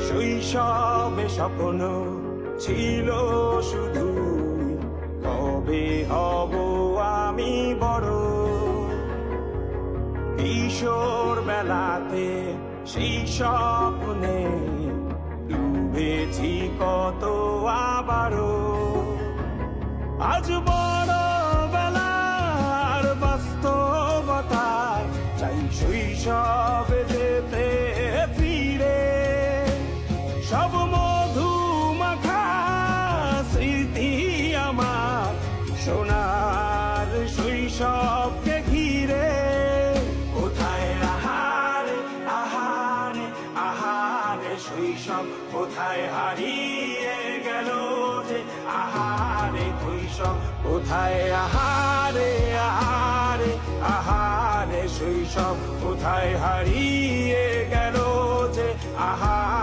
শৈশবে স্বপ্ন ছিল শুধু, কবে হব আমি বড়। কিশোর বেলাতে সেই স্বপ্নে ডুবেছি কত আবারও। আজ বড় বেলার বাস্তবতায় চাই শৈশবে যেতে ফিরে। সব মধু মাখা স্মৃতি আমার সোনার শৈশবকে ঘিরে। কোথায় আহারে আহারে আহারে শৈশব, কোথায় হারিয়ে গেল যে আহারে শৈশব। কোথায় আহারে আহারে আহারে শৈশব, কোথায় হারিয়ে গেল যে আহারে